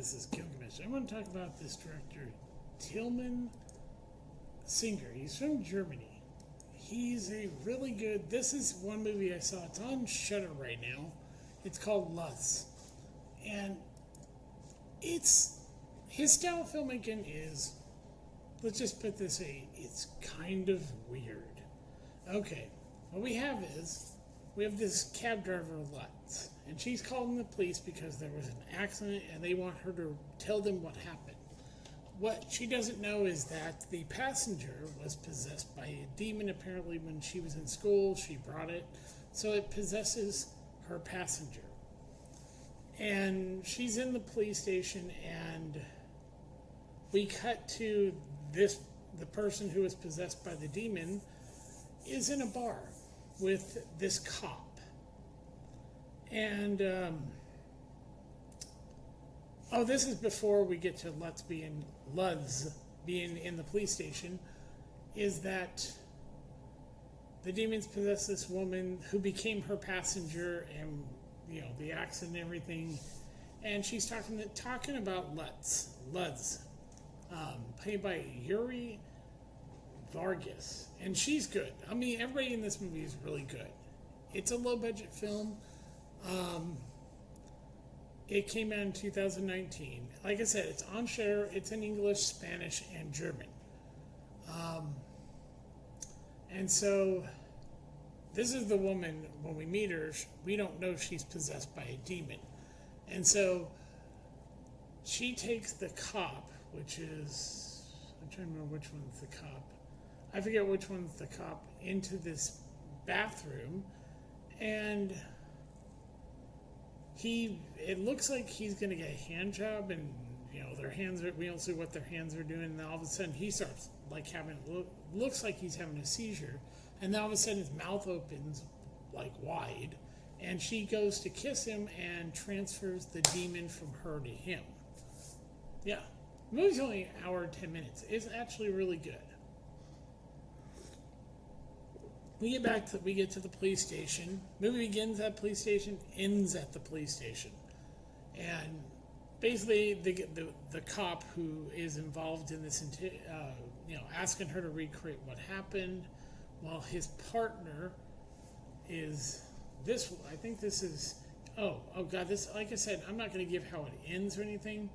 this is Gilgamesh. I want to talk about this director, Tilman Singer. He's from Germany. He's a really good. This is one movie I saw. It's on Shudder right now. It's called Luz, and it's his style of filmmaking is. Let's just put this way. It's kind of weird. Okay, what we have this cab driver, Lutz, and she's calling the police because there was an accident and they want her to tell them what happened. What she doesn't know is that the passenger was possessed by a demon. Apparently when she was in school, she brought it. So it possesses her passenger. And she's in the police station, and we cut to the person who was possessed by the demon is in a bar with this cop. And, this is before we get to Lutz being in the police station, is that the demons possess this woman who became her passenger, and, the accident and everything. And she's talking about Lutz, played by Yuri Vargas, and she's good. I mean, everybody in this movie is really good. It's a low-budget film. It came out in 2019. Like I said, it's on Share. It's in English, Spanish, and German. And so, this is the woman. When we meet her, we don't know if she's possessed by a demon. And so, she takes the cop, which is, I'm trying to remember which one's the cop. I forget which one's the cop, into this bathroom, and it looks like he's going to get a hand job, and their hands we don't see what their hands are doing, and then all of a sudden he starts like looks like he's having a seizure, and then all of a sudden his mouth opens like wide, and she goes to kiss him and transfers the demon from her to him. Yeah. The movie's only an hour and 10 minutes. It's actually really good. We get to the police station. Movie begins at the police station, ends at the police station. And basically the cop who is involved in this, asking her to recreate what happened, while his partner is this, I think this is, oh God, this, like I said, I'm not going to give how it ends or anything.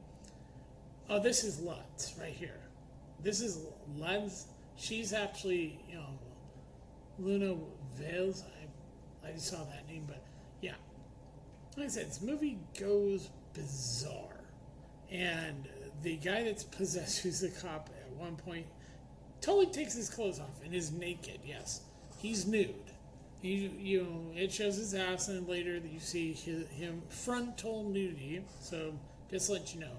Oh, this is Lutz right here. This is Lutz. She's actually, Luna Vales. I just saw that name, but yeah. Like I said, this movie goes bizarre. And the guy that's possessed, who's the cop, at one point totally takes his clothes off and is naked. Yes, he's nude. It shows his ass, and later that you see him frontal nudity. So just to let you know.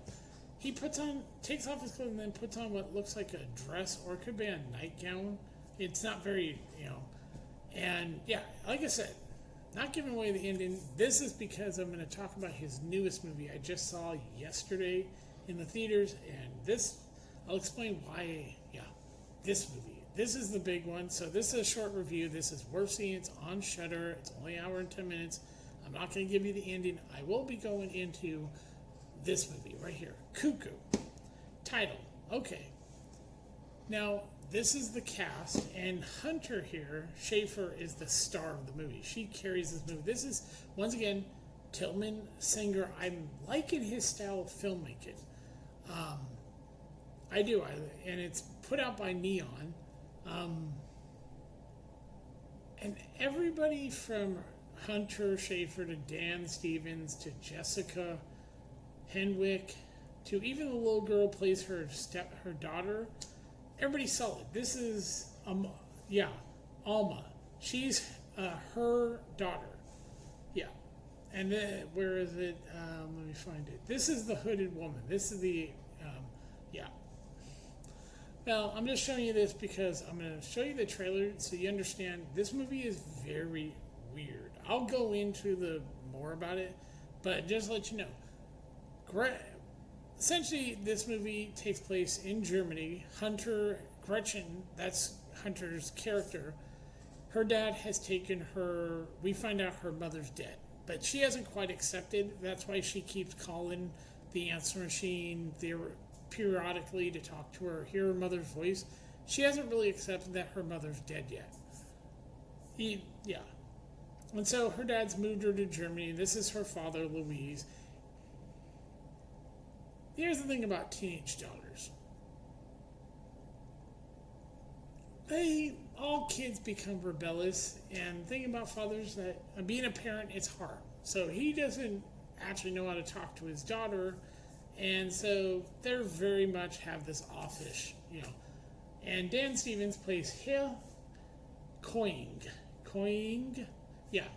He takes off his clothes and then puts on what looks like a dress, or it could be a nightgown. It's not very, and yeah, like I said, not giving away the ending. This is because I'm going to talk about his newest movie I just saw yesterday in the theaters, and I'll explain why, this movie. This is the big one, so this is a short review. This is worth seeing. It's on Shudder. It's only an hour and 10 minutes. I'm not going to give you the ending. I will be going into this movie right here, Cuckoo. Title. Okay. Now, this is the cast, and Hunter here, Schaefer, is the star of the movie. She carries this movie. This is, once again, Tilman Singer. I'm liking his style of filmmaking. I do, and it's put out by Neon. And everybody from Hunter Schaefer to Dan Stevens to Jessica Henwick to even the little girl who plays her daughter, everybody's solid. This is Alma. She's her daughter. Yeah. And then where is it? Let me find it. This is the hooded woman. This is the Now, I'm just showing you this because I'm going to show you the trailer so you understand this movie is very weird. I'll go into more about it, but just to let you know. Essentially, this movie takes place in Germany. Gretchen, that's Hunter's character, her dad has taken her, we find out her mother's dead, but she hasn't quite accepted. That's why she keeps calling the answer machine periodically to talk to her, hear her mother's voice. She hasn't really accepted that her mother's dead yet. Yeah. And so her dad's moved her to Germany. This is her father, Louise. Here's the thing about teenage daughters. All kids become rebellious, and the thing about fathers that being a parent, it's hard. So he doesn't actually know how to talk to his daughter, and so they're very much have this offish, And Dan Stevens plays Hill Coing, yeah.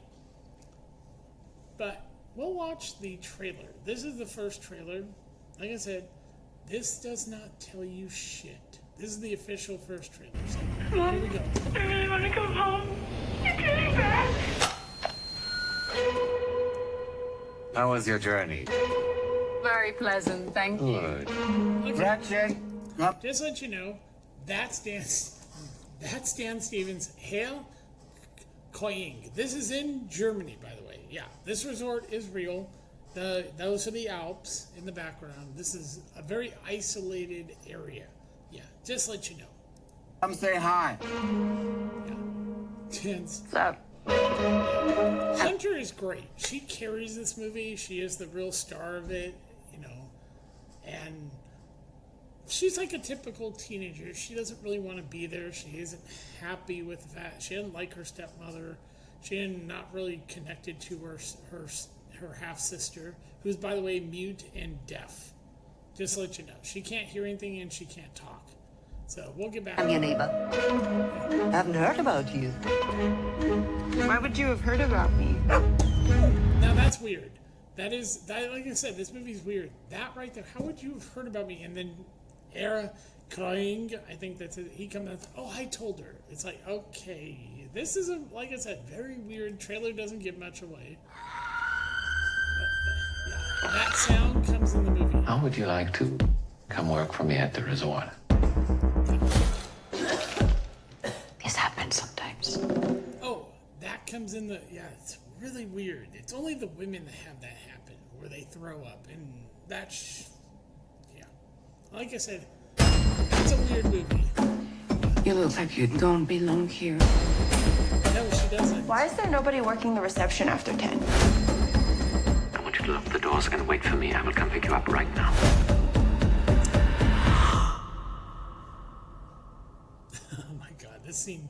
But we'll watch the trailer. This is the first trailer. Like I said, this does not tell you shit. This is the official first trailer. So Mom, here we go. I really want to come home. You're getting back. How was your journey? Very pleasant, thank you. Good. Okay. Just to let you know, that's Dan Stevens' Hail Koying. This is in Germany, by the way. Yeah, this resort is real. Those are the Alps in the background. This is a very isolated area. Yeah, just let you know. Come say hi. Yeah. What's up? Hunter is great. She carries this movie. She is the real star of it, and she's like a typical teenager. She doesn't really want to be there. She isn't happy with that. She doesn't like her stepmother. She is not really connected to her half sister, who's, by the way, mute and deaf. Just to let you know, she can't hear anything and she can't talk. So we'll get back. I'm your neighbor. Haven't heard about you. Why would you have heard about me? Now that's weird. That like I said, this movie's weird. That right there, how would you have heard about me? And then Era crying, I think that's it. He comes out, oh, I told her. It's like, okay, this is like I said, very weird. Trailer doesn't give much away. But, yeah, that sound comes in the movie. How would you like to come work for me at the resort? This happens sometimes. Oh, that comes in it's really weird. It's only the women that have that happen, where they throw up, and that's, like I said, it's a weird movie. You look like you don't belong here. No, she doesn't. Why is there nobody working the reception after 10? I want you to lock the doors and wait for me. I will come pick you up right now. Oh my god, this scene.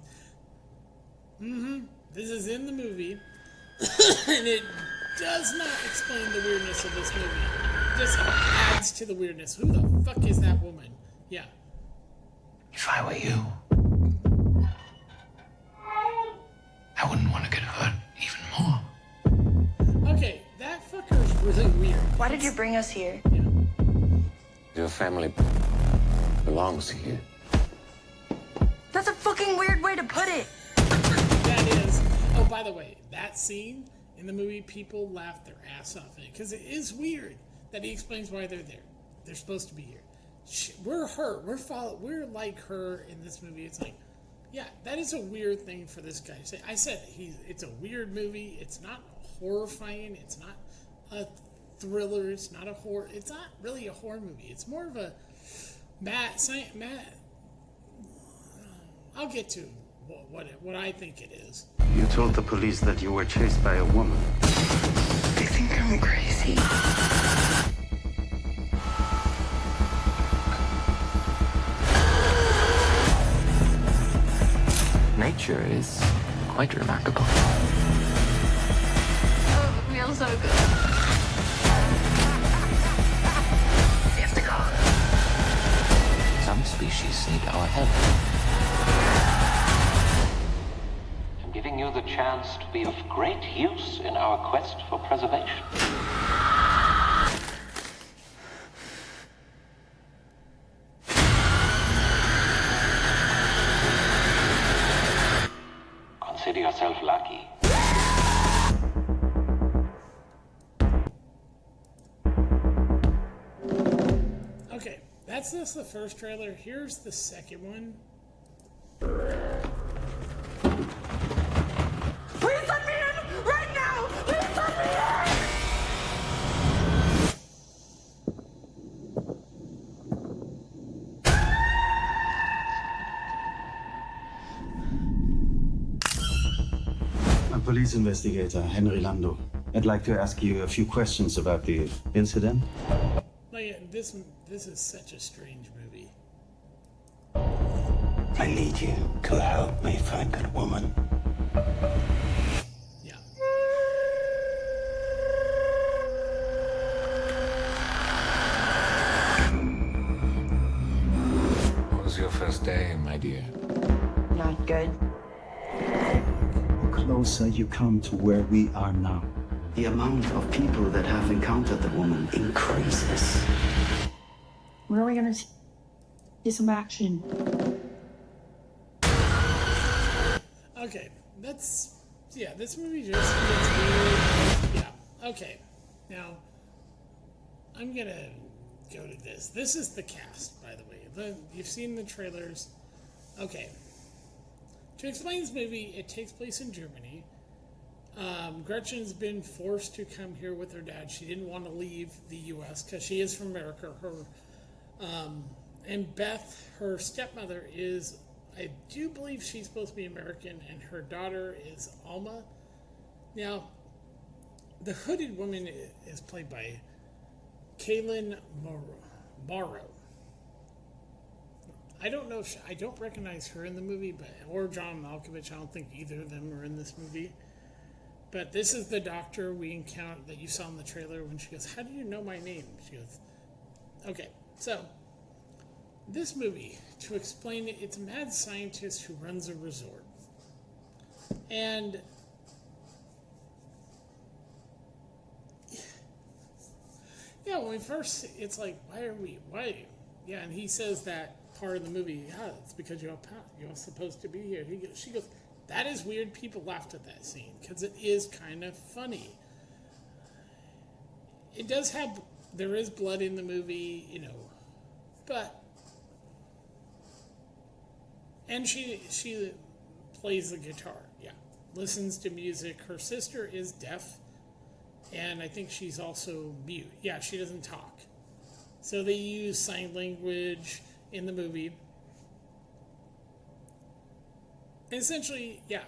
This is in the movie, and it does not explain the weirdness of this movie. It just adds to the weirdness. Who the fuck is that woman? Yeah. If I were you, I wouldn't want to get hurt even more. Okay, that fucker is really weird. Why did you bring us here? Yeah. Your family belongs here. That's a fucking weird way to put it. That is. Oh, by the way, that scene in the movie, people laugh their ass off at it because it is weird that he explains why they're there. They're supposed to be here. We're her. We're like her in this movie. It's like, yeah, that is a weird thing for this guy to say. I said it's a weird movie. It's not horrifying. It's not a thriller. It's not a horror. It's not really a horror movie. It's more of a Matt. I'll get to what I think it is. You told the police that you were chased by a woman. They think I'm crazy. Nature is quite remarkable. Oh, it feels so good. We have to go. Some species need our help. I'm giving you the chance to be of great use in our quest for preservation. Consider yourself lucky. Okay, that's just the first trailer. Here's the second one. Please let me in right now. Please let me police investigator, Henry Lando. I'd like to ask you a few questions about the incident. Like this is such a strange movie. I need you to help me find that woman. Yeah. What was your first day, my dear? Not good. The closer you come to where we are now, the amount of people that have encountered the woman increases. When are we gonna see some action? Okay, this movie just gets weird. Yeah, okay. Now, I'm gonna go to this. This is the cast, by the way. You've seen the trailers. Okay. To explain this movie, it takes place in Germany. Gretchen's been forced to come here with her dad. She didn't want to leave the U.S. because she is from America. And Beth, her stepmother, is, I do believe she's supposed to be American, and her daughter is Alma. Now, the hooded woman is played by Kaylin Morrow. I don't know if I don't recognize her in the movie, or John Malkovich. I don't think either of them are in this movie. But this is the doctor we encountered that you saw in the trailer when she goes, "How do you know my name?" She goes, "Okay, so this movie, to explain it, it's a mad scientist who runs a resort. And yeah, when we first, it's like, why? Yeah, and he says that part of the movie, yeah, it's because you're supposed to be here. She goes, that is weird. People laughed at that scene because it is kind of funny. It does there is blood in the movie, but, and she plays the guitar, yeah, listens to music. Her sister is deaf, and I think she's also mute. Yeah, she doesn't talk. So they use sign language in the movie. Essentially, yeah.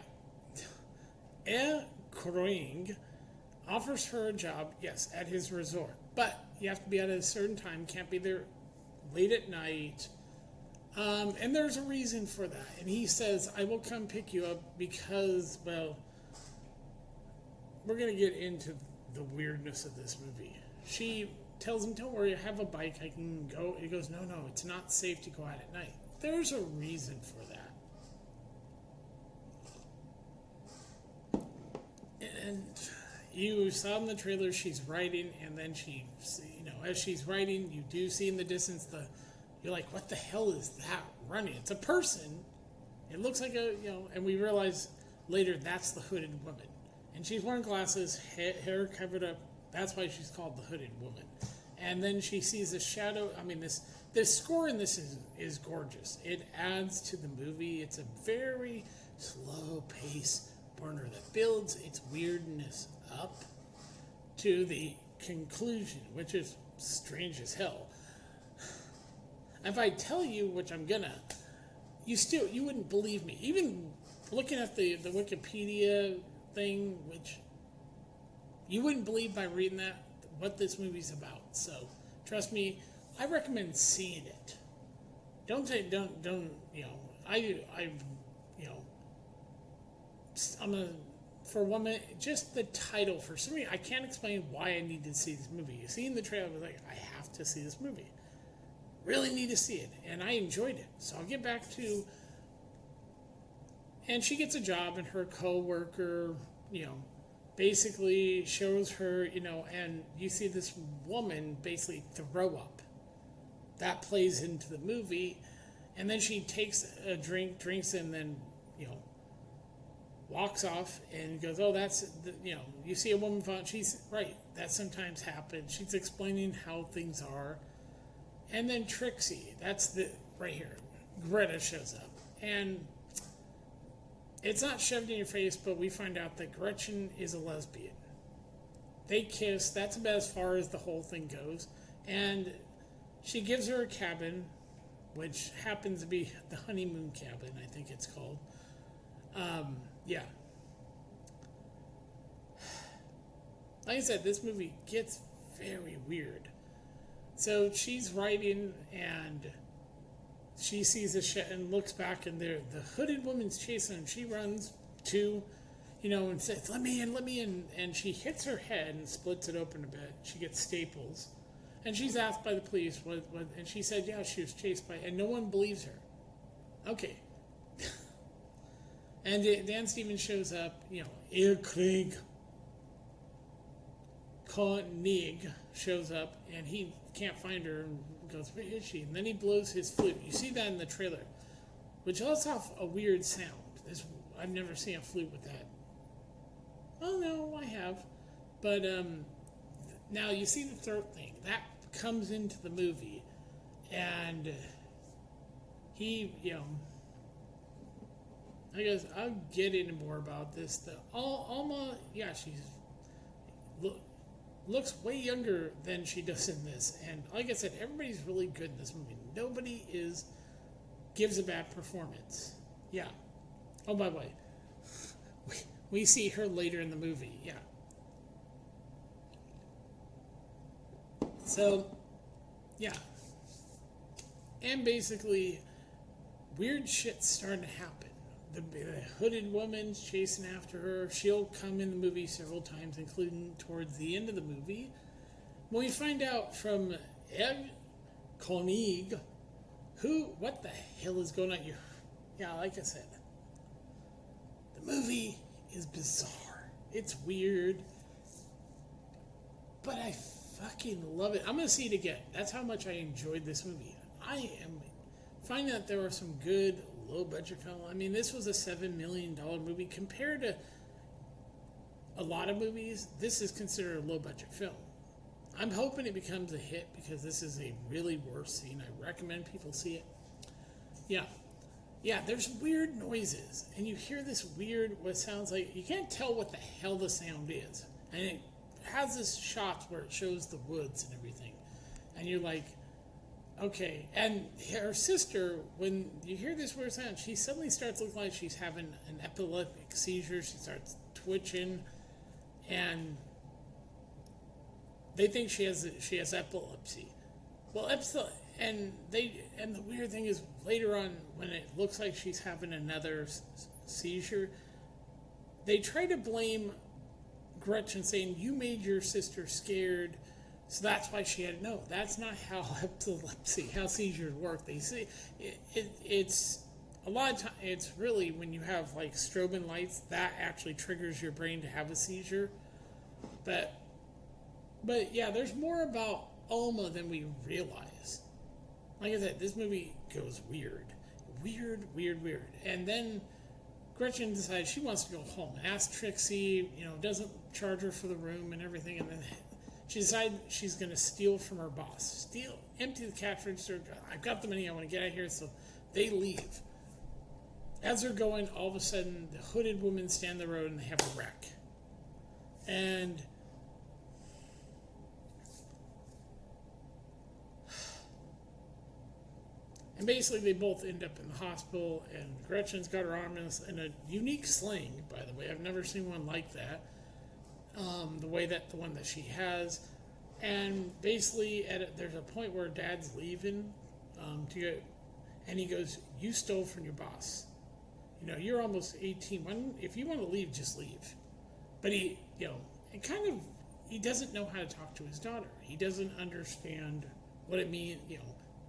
Kroing offers her a job, yes, at his resort. But you have to be at a certain time, can't be there late at night. And there's a reason for that. And he says, I will come pick you up because, well, we're going to get into the weirdness of this movie. She tells him, don't worry, I have a bike, I can go. He goes, no, it's not safe to go out at night. There's a reason for that. And you saw in the trailer, she's riding, and then as she's riding, you do see in the distance you're like, what the hell is that running? It's a person. It looks like and we realize later that's the hooded woman. And she's wearing glasses, hair covered up. That's why she's called the hooded woman. And then she sees a shadow. I mean, this score in this is gorgeous. It adds to the movie. It's a very slow pace burner that builds its weirdness up to the conclusion, which is strange as hell. If I tell you, which I'm gonna, you wouldn't believe me. Even looking at the Wikipedia thing, which you wouldn't believe by reading that, what this movie's about. So trust me, I recommend seeing it. For one minute, just the title, for some reason, I can't explain why I need to see this movie. You see in the trailer, I was like, I have to see this movie. Really need to see it. And I enjoyed it. So I'll get back to, and she gets a job, and her co-worker, basically shows her, and you see this woman basically throw up. That plays into the movie. And then she takes a drinks, and then, walks off and goes, oh, that's, you see a woman fall. She's right. That sometimes happens. She's explaining how things are. And then Trixie, that's right here. Greta shows up. And it's not shoved in your face, but we find out that Gretchen is a lesbian. They kiss. That's about as far as the whole thing goes. And she gives her a cabin, which happens to be the honeymoon cabin, I think it's called. Yeah. like I said, this movie gets very weird. So she's riding and she sees a shit and looks back, and the hooded woman's chasing her. She runs to, and says, let me in. And she hits her head and splits it open a bit. She gets staples. And she's asked by the police, what, and she said, yeah, she was chased by, and no one believes her. Okay. And Dan Stevens shows up, Krieg Koenig shows up, and he can't find her and goes, where is she? And then he blows his flute. You see that in the trailer, which lets off a weird sound. I've never seen a flute with that. Oh, no, I have. But now you see the throat thing. That comes into the movie, and he, I guess I'll get into more about this. Alma, yeah, looks way younger than she does in this. And like I said, everybody's really good in this movie. Nobody gives a bad performance. Yeah. Oh, by the way, we see her later in the movie. Yeah. So, yeah. And basically, weird shit's starting to happen. The hooded woman's chasing after her. She'll come in the movie several times, including towards the end of the movie. When we find out from Ed Koenig, what the hell is going on here? Yeah, like I said, the movie is bizarre. It's weird. But I fucking love it. I'm going to see it again. That's how much I enjoyed this movie. I am finding that there are some good low-budget film. I mean, this was a $7 million movie. Compared to a lot of movies, this is considered a low-budget film. I'm hoping it becomes a hit because this is a really worth scene. I recommend people see it. Yeah, there's weird noises, and you hear this weird, what sounds like, you can't tell what the hell the sound is. And it has this shot where it shows the woods and everything. And you're like, okay. And her sister, when you hear this weird sound, she suddenly starts looking like she's having an epileptic seizure. She starts twitching, and they think she has epilepsy. Well, and the weird thing is later on when it looks like she's having another seizure, they try to blame Gretchen, saying you made your sister scared, so that's why she had. No, that's not how how seizures work. They say it's a lot of time. It's really when you have like strobing lights that actually triggers your brain to have a seizure. But yeah, there's more about Alma than we realize. Like I said, this movie goes weird. And then Gretchen decides she wants to go home and asks Trixie, doesn't charge her for the room and everything. And then she decides she's going to steal from her boss. Empty the cash register. I've got the money. I want to get out of here. So they leave. As they're going, all of a sudden, the hooded women stand the road and they have a wreck. And basically, they both end up in the hospital, and Gretchen's got her arm in a unique sling, by the way. I've never seen one like that. The one that she has. And basically, there's a point where Dad's leaving to go, and he goes, you stole from your boss. You're almost 18. If you want to leave, just leave. But he doesn't know how to talk to his daughter. He doesn't understand what it means.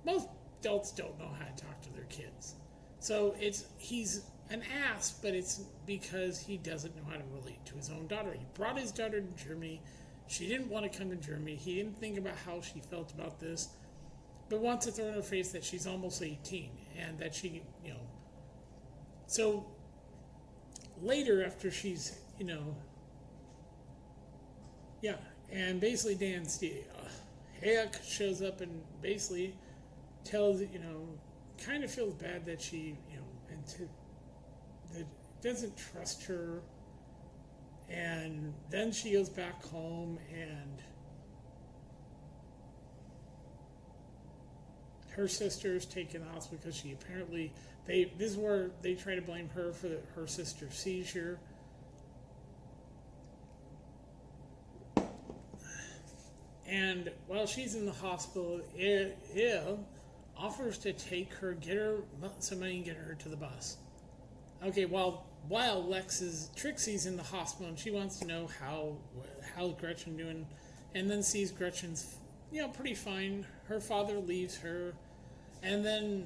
Most adults don't know how to talk to their kids. So he's an ass, but it's because he doesn't know how to relate to his own daughter. He brought his daughter to Germany. She didn't want to come to Germany. He didn't think about how she felt about this, but wants to throw in her face that she's almost 18 and that she, So later, after she's, and basically Dan Hayek shows up and basically tells, kind of feels bad that she, that doesn't trust her. And then she goes back home, and her sister's taken to the hospital because she apparently, this is where they try to blame her for her sister's seizure. And while she's in the hospital, Il offers to take her, get her some money and get her to the bus. Okay, while Trixie's in the hospital and she wants to know how's Gretchen doing, and then sees Gretchen's, pretty fine. Her father leaves her, and then,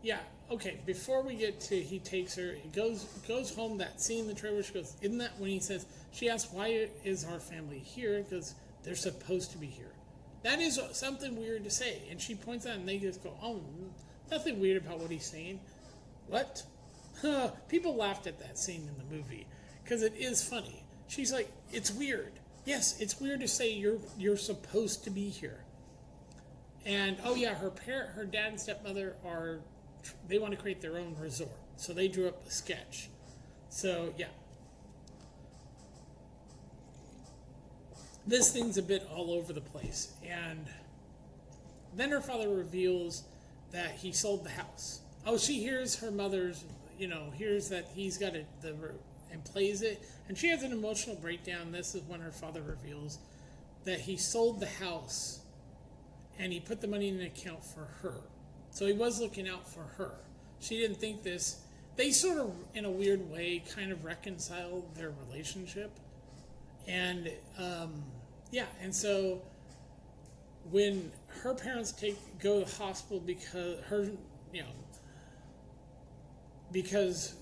yeah, okay, before we get to, he takes her, he goes home, that scene in the trailer, she goes, isn't that when he says, she asks, why is our family here? Because they're supposed to be here. That is something weird to say. And she points out, and they just go, oh, nothing weird about what he's saying. What? People laughed at that scene in the movie, because it is funny. She's like, it's weird. Yes, it's weird to say you're supposed to be here. And, oh yeah, her dad and stepmother they want to create their own resort. So they drew up a sketch. So, yeah. This thing's a bit all over the place. And then her father reveals that he sold the house. Oh, she hears her mother's, hears that he's got and plays it. And she has an emotional breakdown. This is when her father reveals that he sold the house and he put the money in an account for her. So he was looking out for her. She didn't think this. They sort of, in a weird way, kind of reconcile their relationship. And, and so when her parents go to the hospital because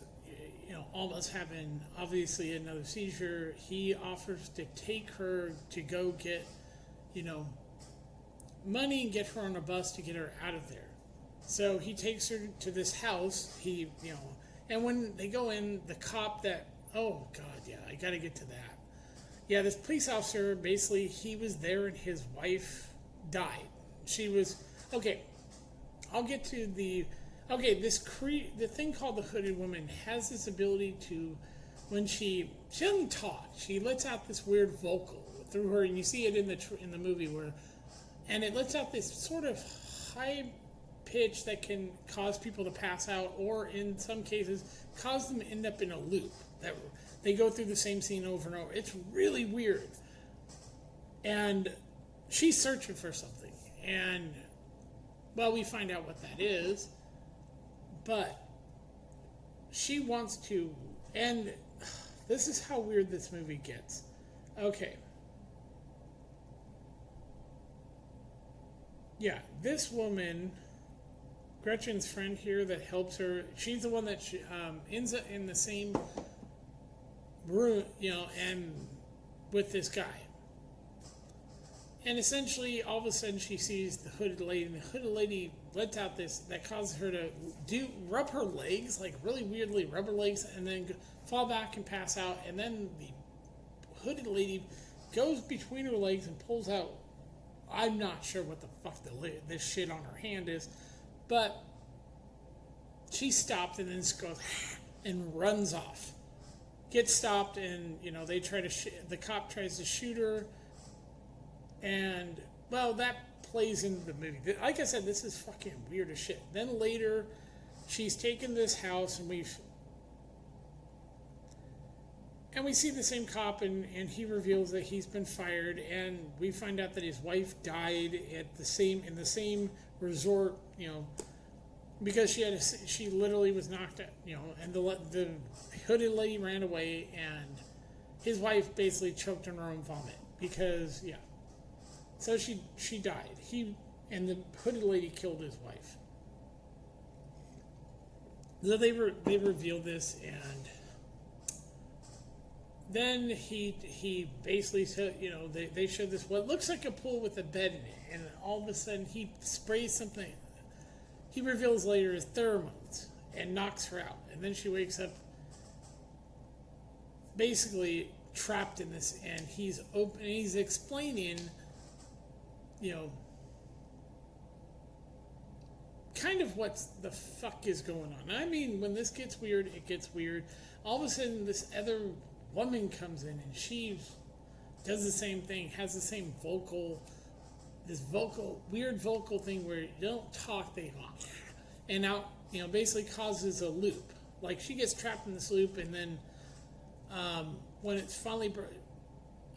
almost having, obviously, another seizure, he offers to take her to go get, money and get her on a bus to get her out of there. So he takes her to this house, and when they go in, the cop oh God, yeah, I gotta get to that. Yeah, this police officer, basically, he was there and his wife died. Okay, I'll get to the thing called the Hooded Woman has this ability to, when she doesn't talk, she lets out this weird vocal through her, and you see it in the movie and it lets out this sort of high pitch that can cause people to pass out, or in some cases cause them to end up in a loop that they go through the same scene over and over. It's really weird. And she's searching for something, and we find out what that is, but she wants to, and this is how weird this movie gets. Okay. Yeah, this woman, Gretchen's friend here that helps her, she's the one that ends up in the same room, and with this guy. And essentially, all of a sudden, she sees the hooded lady, and the hooded lady lets out this that causes her to rub her legs, like really weirdly rub her legs, and then fall back and pass out. And then the hooded lady goes between her legs and pulls out, I'm not sure what the fuck this shit on her hand is, but she stopped and then just goes and runs off. Gets stopped, and they try to the cop tries to shoot her, and that plays into the movie. Like I said, this is fucking weird as shit. Then later, she's taken this house, and we see the same cop, and he reveals that he's been fired, and we find out that his wife died in the same resort, because she literally was knocked out, and the hooded lady ran away, and his wife basically choked on her own vomit because, so she died. And the hooded lady killed his wife. So they reveal this, and then he basically said, they show this what looks like a pool with a bed in it, and all of a sudden he sprays something. He reveals later as pheromones and knocks her out, and then she wakes up basically trapped in this, and he's explaining, kind of what the fuck is going on. I mean, when this gets weird, it gets weird. All of a sudden, this other woman comes in, and she does the same thing, has the same weird vocal thing where you don't talk, they go, and now, basically causes a loop. Like, she gets trapped in this loop, and then when it's finally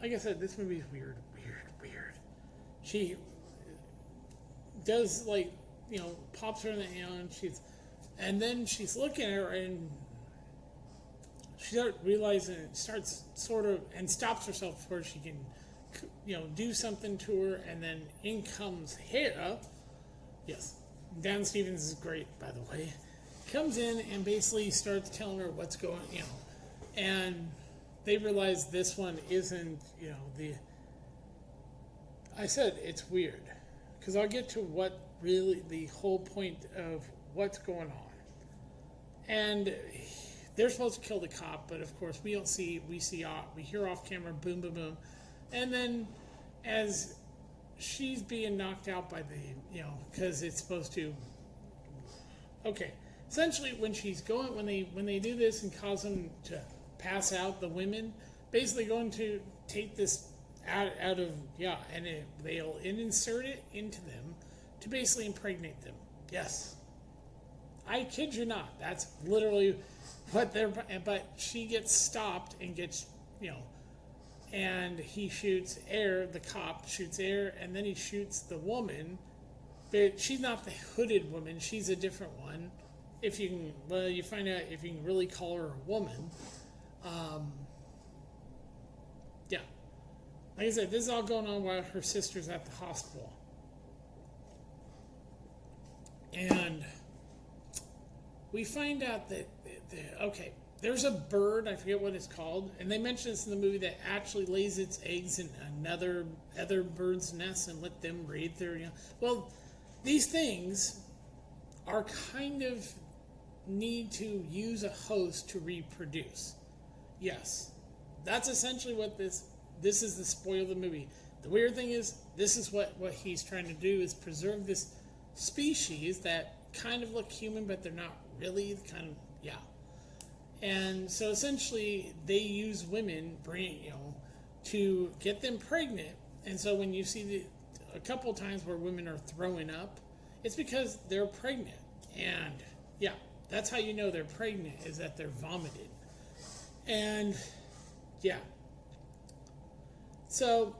like I said, this movie is weird. She does, like, pops her in the hand. And then she's looking at her, and she starts realizing, starts sort of, and stops herself before she can, do something to her. And then in comes Hera. Yes, Dan Stevens is great, by the way. Comes in and basically starts telling her what's going, and they realize this one isn't, I said it's weird, because I'll get to what really the whole point of what's going on. And they're supposed to kill the cop, but of course we hear off camera, boom, boom, boom. And then as she's being knocked out by the, because it's supposed to, okay. Essentially, when they do this and cause them to pass out, the women basically going to take this out of, and they'll insert it into them to basically impregnate them. Yes, I kid you not. That's literally what they're. But she gets stopped and gets, and he shoots air. The cop shoots air, and then he shoots the woman. But she's not the hooded woman. She's a different one. If you can, you find out if you can really call her a woman. Yeah. Like I said, this is all going on while her sister's at the hospital. And we find out that, there's a bird, I forget what it's called, and they mention this in the movie, that actually lays its eggs in other bird's nest and let them raid their, Well, these things are kind of need to use a host to reproduce. Yes, that's essentially what this is, the spoil of the movie. The weird thing is, this is what he's trying to do, is preserve this species that kind of look human, but they're not really, kind of, and so essentially they use women, to get them pregnant. And so when you see a couple times where women are throwing up, it's because they're pregnant. And that's how you know they're pregnant, is that they're vomited. And so,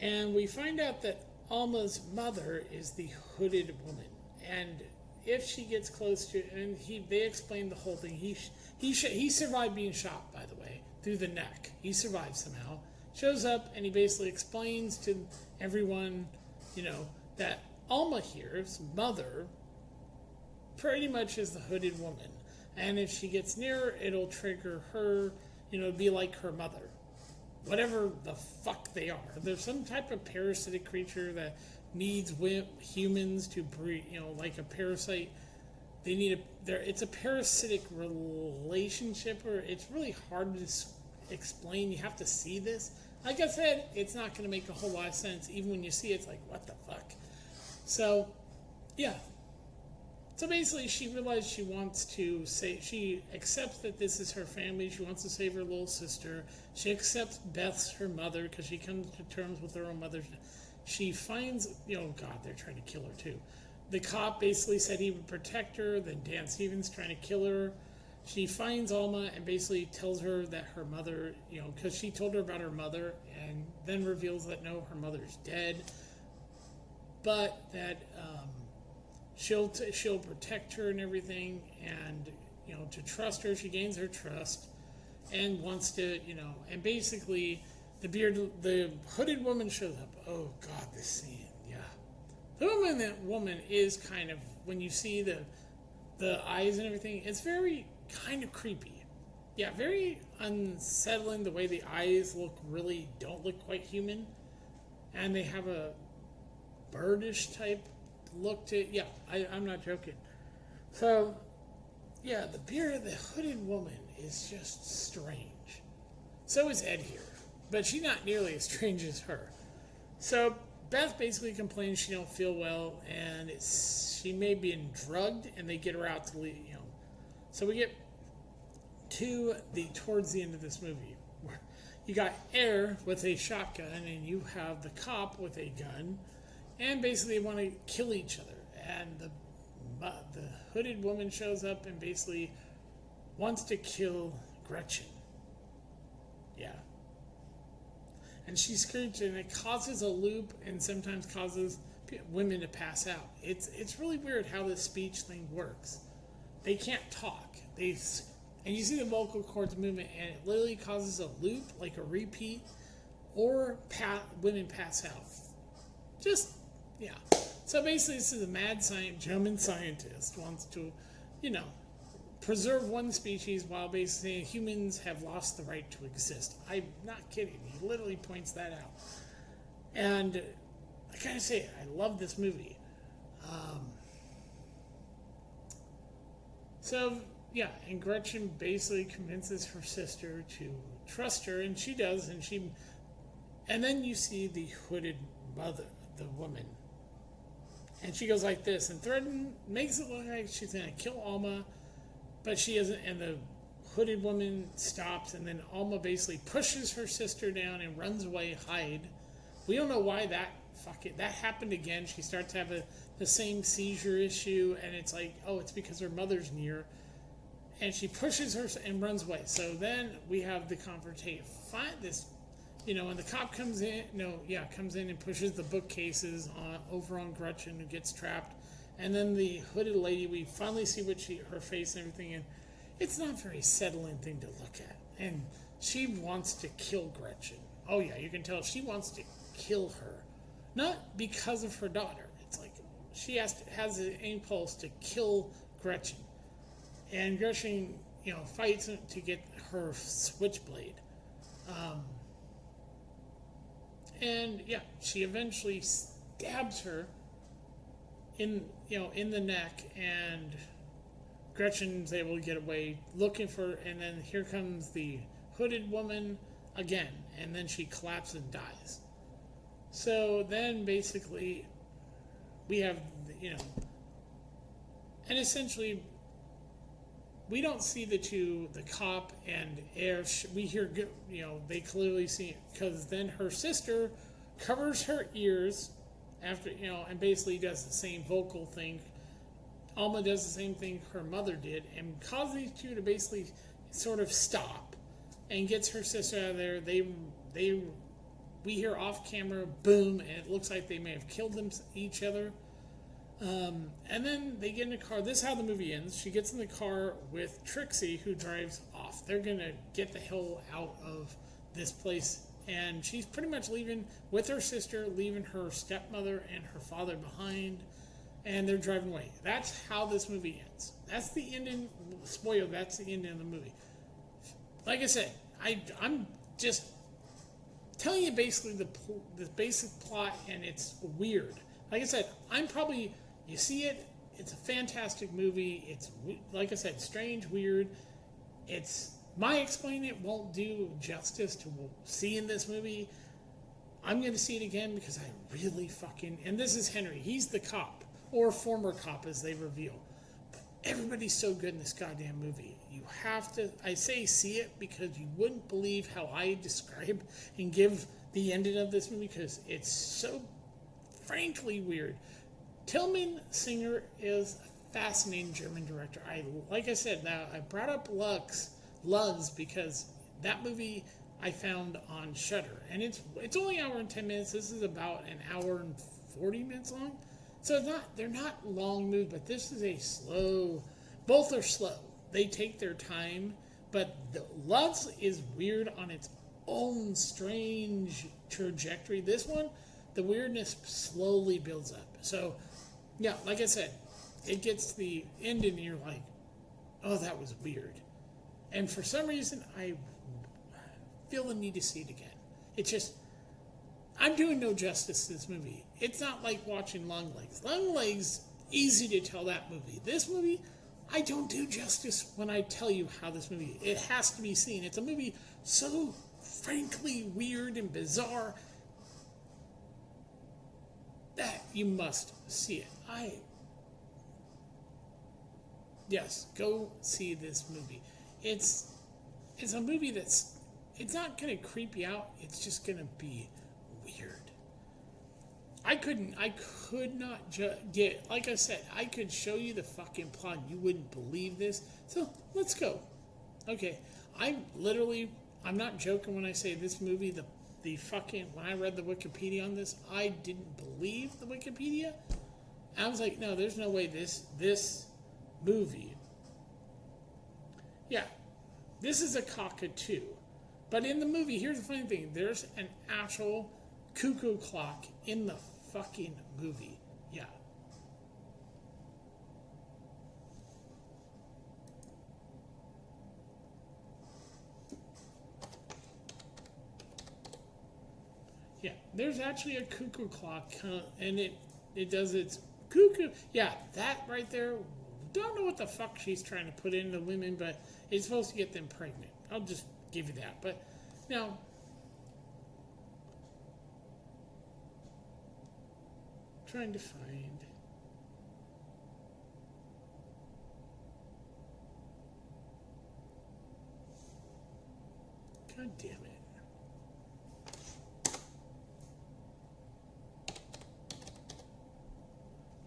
and we find out that Alma's mother is the hooded woman, and if she gets close to, and they explain the whole thing. He survived being shot, by the way, through the neck. He survived somehow. Shows up and he basically explains to everyone, that Alma here's mother pretty much is the hooded woman, and if she gets near, it'll trigger her, be like her mother, whatever the fuck they are. There's some type of parasitic creature that needs humans to breed, like a parasite. They need it's a parasitic relationship, or it's really hard to explain. You have to see this. Like I said, it's not going to make a whole lot of sense. Even when you see it, it's like, what the fuck? So, So basically, she realized she wants to she accepts that this is her family. She wants to save her little sister. She accepts Beth's her mother, because she comes to terms with her own mother. She finds, God, they're trying to kill her too. The cop basically said he would protect her. Then Dan Stevens trying to kill her. She finds Alma and basically tells her that her mother, because she told her about her mother, and then reveals that no, her mother's dead, but that she'll protect her and everything, and to trust her. She gains her trust and wants to, and basically the hooded woman shows up. Oh God, this scene, the woman is kind of, when you see the eyes and everything, it's very kind of creepy. Very unsettling. The way the eyes don't look quite human, and they have a birdish type look to it. I'm not joking. So the hooded woman is just strange. So is Ed here, but she's not nearly as strange as her. So Beth basically complains she don't feel well, and she may be drugged, and they get her out to leave. So we get to towards the end of this movie, where you got Air with a shotgun, and you have the cop with a gun, and basically want to kill each other. And the hooded woman shows up and basically wants to kill Gretchen. Yeah. And she screams, and it causes a loop, and sometimes causes women to pass out. It's really weird how this speech thing works. They can't talk. And you see the vocal cords movement, and it literally causes a loop, like a repeat, or women pass out. Just, yeah. So basically, this is a mad German scientist wants to, preserve one species while basically saying humans have lost the right to exist. I'm not kidding. He literally points that out. And I gotta say, I love this movie. And Gretchen basically convinces her sister to trust her, and she does, and then you see the hooded mother, the woman, and she goes like this, and makes it look like she's gonna kill Alma, but she isn't, and the hooded woman stops, and then Alma basically pushes her sister down and runs away, hide. We don't know why that happened again. She starts to have the same seizure issue, and it's like, oh, it's because her mother's near. And she pushes her and runs away. So then we have the confrontation. Find this, when the cop comes in and pushes the bookcases over on Gretchen, who gets trapped. And then the hooded lady, we finally see her face and everything, and it's not a very settling thing to look at. And she wants to kill Gretchen. Oh yeah, you can tell she wants to kill her. Not because of her daughter. It's like she has an impulse to kill Gretchen. And Gretchen, fights to get her switchblade. She eventually stabs her in the neck, and Gretchen's able to get away looking for, and then here comes the hooded woman again, and then she collapses and dies. So then basically we have, and essentially we don't see the cop and air. We hear, they clearly see it, because then her sister covers her ears after, and basically does the same vocal thing. Alma does the same thing her mother did, and causes these two to basically sort of stop, and gets her sister out of there. We hear off camera, boom, and it looks like they may have killed each other. And then they get in a car. This is how the movie ends. She gets in the car with Trixie, who drives off. They're going to get the hell out of this place. And she's pretty much leaving with her sister, leaving her stepmother and her father behind. And they're driving away. That's how this movie ends. That's the ending. Spoiler, that's the ending of the movie. Like I said, I'm just telling you basically the basic plot, and it's weird. Like I said, you see it, it's a fantastic movie. It's, like I said, strange, weird. My explaining it won't do justice to seeing this movie. I'm going to see it again because I really and this is Henry. He's the cop, or former cop, as they reveal. Everybody's so good in this goddamn movie. You have to, I say see it because you wouldn't believe how I describe and give the ending of this movie, because it's so frankly weird. Tilman Singer is a fascinating German director. Like I said, now I brought up Luz because that movie I found on Shudder, and it's only an hour and 10 minutes. This is about an hour and 40 minutes long. So they're not long movies, but this is both are slow. They take their time, but the Luz is weird on its own strange trajectory. This one, the weirdness slowly builds up. So, yeah, like I said, it gets to the end and you're like, oh, that was weird. And for some reason, I feel the need to see it again. It's just, I'm doing no justice to this movie. It's not like watching Long Legs. Long Legs, easy to tell that movie. This movie, I don't do justice when I tell you how this movie, it has to be seen. It's a movie so frankly weird and bizarre that you must see it. Yes, go see this movie. It's a movie it's not going to creep you out. It's just going to be weird. I could not get, like I said, I could show you the fucking plot. You wouldn't believe this. So let's go. Okay, I'm I'm not joking when I say this movie, the fucking, when I read the Wikipedia on this, I didn't believe the Wikipedia. I was like, no, there's no way this movie, yeah, this is a cockatoo. But in the movie, here's the funny thing, there's an actual cuckoo clock in the fucking movie. Yeah. Yeah, there's actually a cuckoo clock, and it does its cuckoo. Yeah, that right there. Don't know what the fuck she's trying to put into women, but it's supposed to get them pregnant. I'll just give you that. But now, trying to find. God damn it.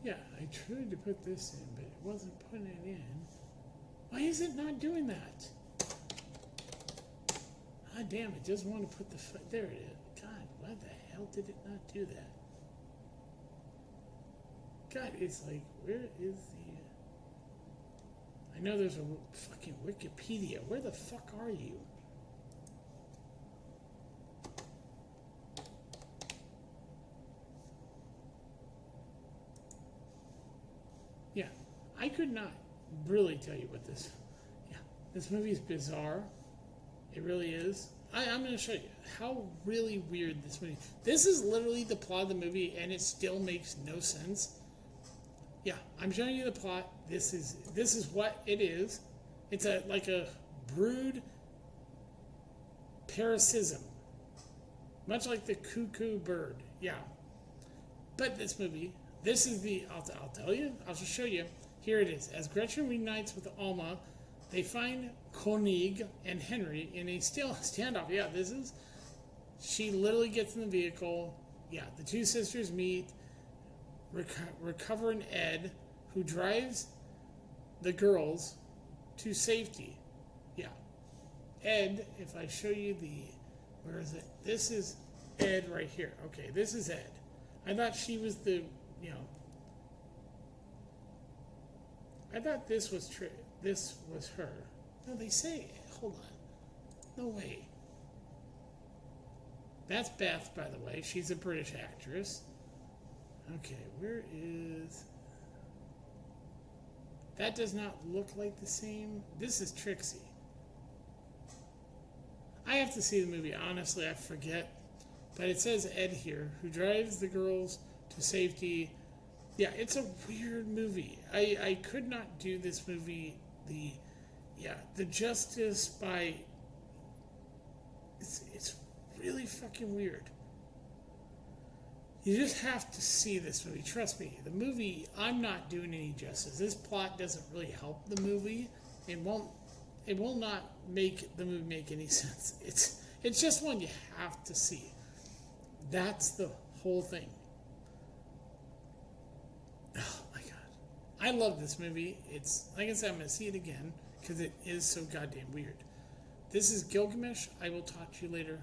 Yeah, I tried to put this in, but it wasn't putting it in. Why is it not doing that? God damn, it doesn't want to put the... There it is. God, why the hell did it not do that? God, it's like, where is the... I know there's a fucking Wikipedia. Where the fuck are you? Yeah, I could not really tell you what this... Yeah, this movie is bizarre. It really is. I'm going to show you how really weird this movie... This is literally the plot of the movie, and it still makes no sense. Yeah, I'm showing you the plot. This is what it is. It's like a brood parasitism. Much like the cuckoo bird. Yeah. But this movie... This is the, I'll tell you, I'll just show you. Here it is. As Gretchen reunites with Alma, they find Koenig and Henry in a standoff. Yeah, this is, she literally gets in the vehicle. Yeah, the two sisters meet, recovering Ed, who drives the girls to safety. Yeah. Ed, if I show you where is it? This is Ed right here. Okay, this is Ed. I thought she was the... I thought this was her. No, they say, hold on. No way. That's Beth, by the way. She's a British actress. Okay, where is... That does not look like the same. This is Trixie. I have to see the movie. Honestly, I forget. But it says Ed here, who drives the girls to safety. Yeah, it's a weird movie. I could not do this movie the justice by... It's really fucking weird. You just have to see this movie. Trust me, the movie, I'm not doing any justice. This plot doesn't really help the movie. It will not make the movie make any sense. It's just one you have to see. That's the whole thing. Oh my god. I love this movie. It's, like I said, I'm going to see it again because it is so goddamn weird. This is Gilgamesh. I will talk to you later.